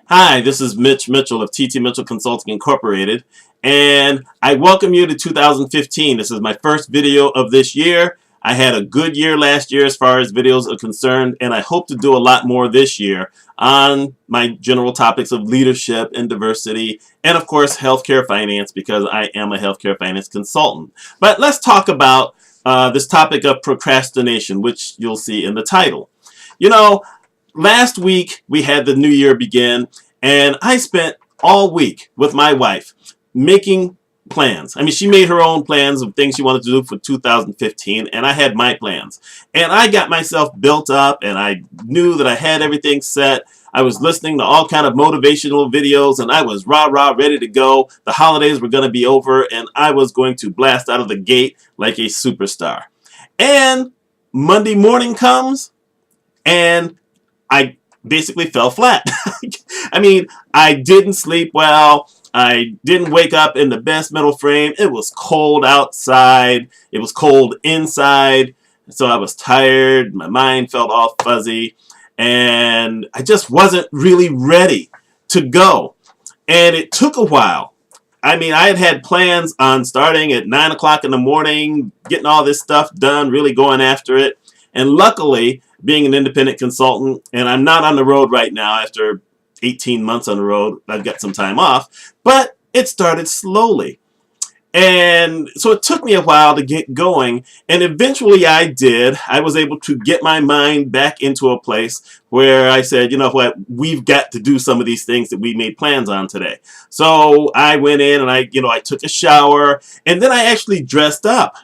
Hi, this is Mitch Mitchell of TT Mitchell Consulting Incorporated, and I welcome you to 2015. This is my first video of this year. I had a good year last year as far as videos are concerned, and I hope to do a lot more this year on my general topics of leadership and diversity, and of course healthcare finance, because I am a healthcare finance consultant. But let's talk about this topic of procrastination, which you'll see in the title. You know, last week we had the new year begin, and I spent all week with my wife making plans. I mean, she made her own plans of things she wanted to do for 2015, and I had my plans. And I got myself built up, and I knew that I had everything set. I was listening to all kind of motivational videos, and I was rah-rah ready to go. The holidays were going to be over, and I was going to blast out of the gate like a superstar. And Monday morning comes, and I basically fell flat. I mean, I didn't sleep well. I didn't wake up in the best mental frame. It was cold outside. It was cold inside. So I was tired. My mind felt all fuzzy. And I just wasn't really ready to go. And it took a while. I mean, I had plans on starting at 9 o'clock in the morning, getting all this stuff done, really going after it. And luckily, being an independent consultant, and I'm not on the road right now after 18 months on the road, I've got some time off, but it started slowly. And so it took me a while to get going, and eventually I did. I was able to get my mind back into a place where I said, you know what, we've got to do some of these things that we made plans on today. So I went in and I took a shower, and then I actually dressed up.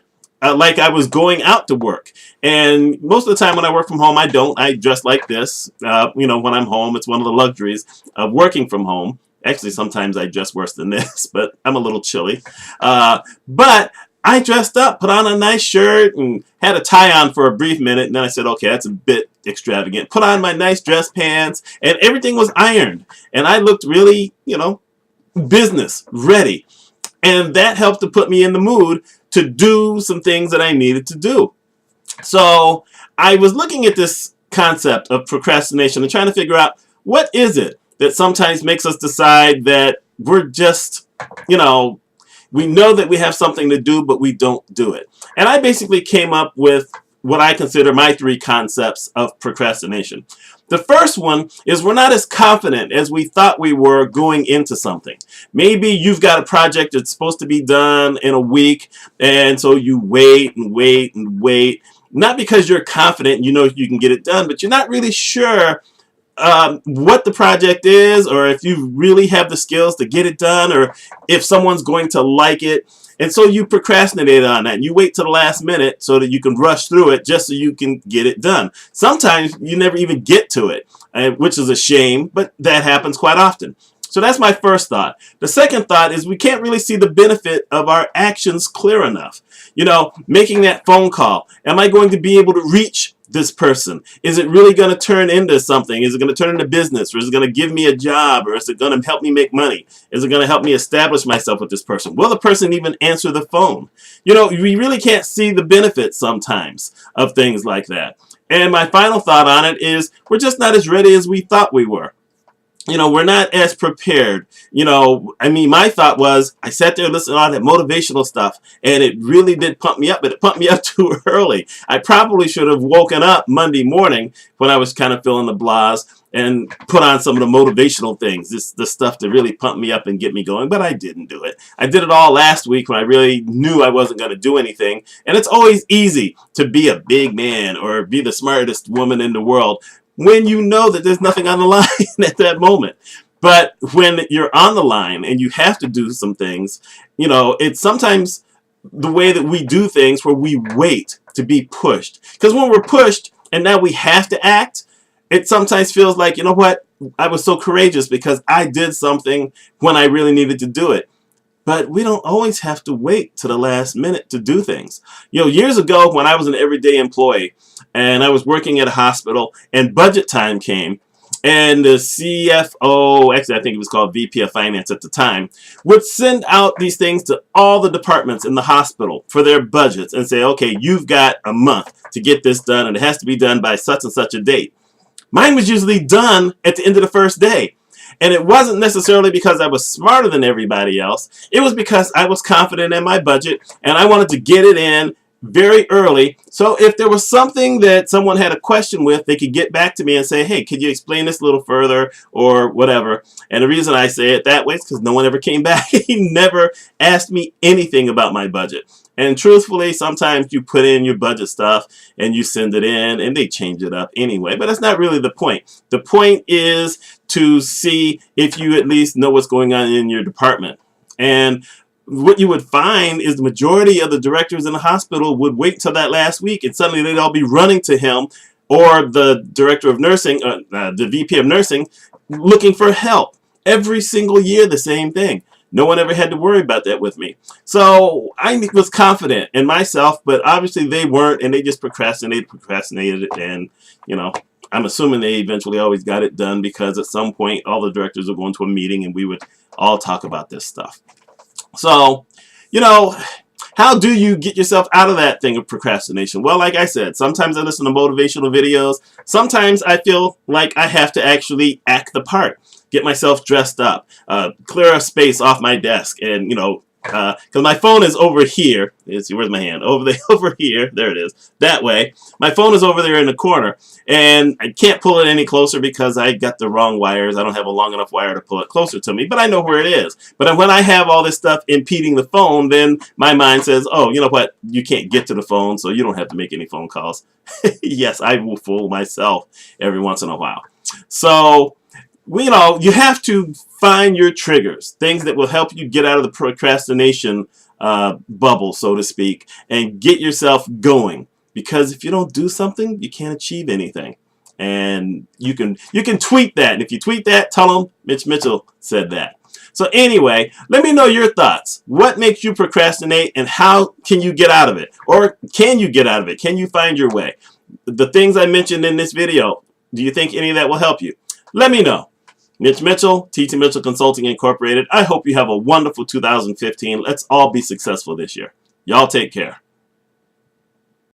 Like I was going out to work. And most of the time when I work from home, I don't. I dress like this. When I'm home, it's one of the luxuries of working from home. Actually, sometimes I dress worse than this, but I'm a little chilly. But I dressed up, put on a nice shirt, and had a tie on for a brief minute. And then I said, okay, that's a bit extravagant. Put on my nice dress pants, and everything was ironed. And I looked really, business ready. And that helped to put me in the mood to do some things that I needed to do. So I was looking at this concept of procrastination and trying to figure out what is it that sometimes makes us decide that we're just, we know that we have something to do, but we don't do it. And I basically came up with what I consider my three concepts of procrastination. The first one is we're not as confident as we thought we were going into something. Maybe you've got a project that's supposed to be done in a week, and so you wait and wait and wait. Not because you're confident you know you can get it done, but you're not really sure what the project is, or if you really have the skills to get it done, or if someone's going to like it. And so you procrastinate on that. You wait till the last minute so that you can rush through it just so you can get it done. Sometimes you never even get to it, which is a shame, but that happens quite often. So that's my first thought. The second thought is we can't really see the benefit of our actions clear enough. Making that phone call. Am I going to be able to reach this person? Is it really going to turn into something? Is it going to turn into business? Or is it going to give me a job? Or is it going to help me make money? Is it going to help me establish myself with this person? Will the person even answer the phone? We really can't see the benefits sometimes of things like that. And my final thought on it is we're just not as ready as we thought we were. We're not as prepared. My thought was I sat there listening to all that motivational stuff, and it really did pump me up, but it pumped me up too early. I probably should have woken up Monday morning when I was kind of feeling the blahs and put on some of the motivational things, the stuff to really pump me up and get me going, but I didn't do it. I did it all last week when I really knew I wasn't going to do anything, and it's always easy to be a big man or be the smartest woman in the world when you know that there's nothing on the line at that moment. But when you're on the line and you have to do some things, it's sometimes the way that we do things where we wait to be pushed. Because when we're pushed and now we have to act, it sometimes feels like, you know what, I was so courageous because I did something when I really needed to do it. But we don't always have to wait to the last minute to do things. Years ago when I was an everyday employee and I was working at a hospital and budget time came, and the CFO, actually I think it was called VP of Finance at the time, would send out these things to all the departments in the hospital for their budgets and say, okay, you've got a month to get this done, and it has to be done by such and such a date. Mine was usually done at the end of the first day. And it wasn't necessarily because I was smarter than everybody else. It was because I was confident in my budget and I wanted to get it in very early. So if there was something that someone had a question with, they could get back to me and say, hey, could you explain this a little further or whatever. And the reason I say it that way is because no one ever came back. He never asked me anything about my budget. And truthfully, sometimes you put in your budget stuff and you send it in and they change it up anyway. But that's not really the point. The point is to see if you at least know what's going on in your department. And what you would find is the majority of the directors in the hospital would wait till that last week and suddenly they'd all be running to him or the director of nursing, the VP of nursing, looking for help. Every single year, the same thing. No one ever had to worry about that with me. So I was confident in myself, but obviously they weren't, and they just procrastinated, and, you know, I'm assuming they eventually always got it done because at some point all the directors would go into a meeting and we would all talk about this stuff. So, you know, how do you get yourself out of that thing of procrastination? Well, like I said, sometimes I listen to motivational videos. Sometimes I feel like I have to actually act the part, get myself dressed up, clear a space off my desk, and, you know, because my phone is over here. Let's see, where's my hand? Over here. There it is. That way. My phone is over there in the corner, and I can't pull it any closer because I got the wrong wires. I don't have a long enough wire to pull it closer to me, but I know where it is. But when I have all this stuff impeding the phone, then my mind says, oh, you know what? You can't get to the phone, so you don't have to make any phone calls. Yes, I will fool myself every once in a while. So, you know, you have to find your triggers, things that will help you get out of the procrastination bubble, so to speak, and get yourself going. Because if you don't do something, you can't achieve anything. And you can tweet that. And if you tweet that, tell them Mitch Mitchell said that. So anyway, let me know your thoughts. What makes you procrastinate and how can you get out of it? Or can you get out of it? Can you find your way? The things I mentioned in this video, do you think any of that will help you? Let me know. Mitch Mitchell, TT Mitchell Consulting Incorporated. I hope you have a wonderful 2015. Let's all be successful this year. Y'all take care.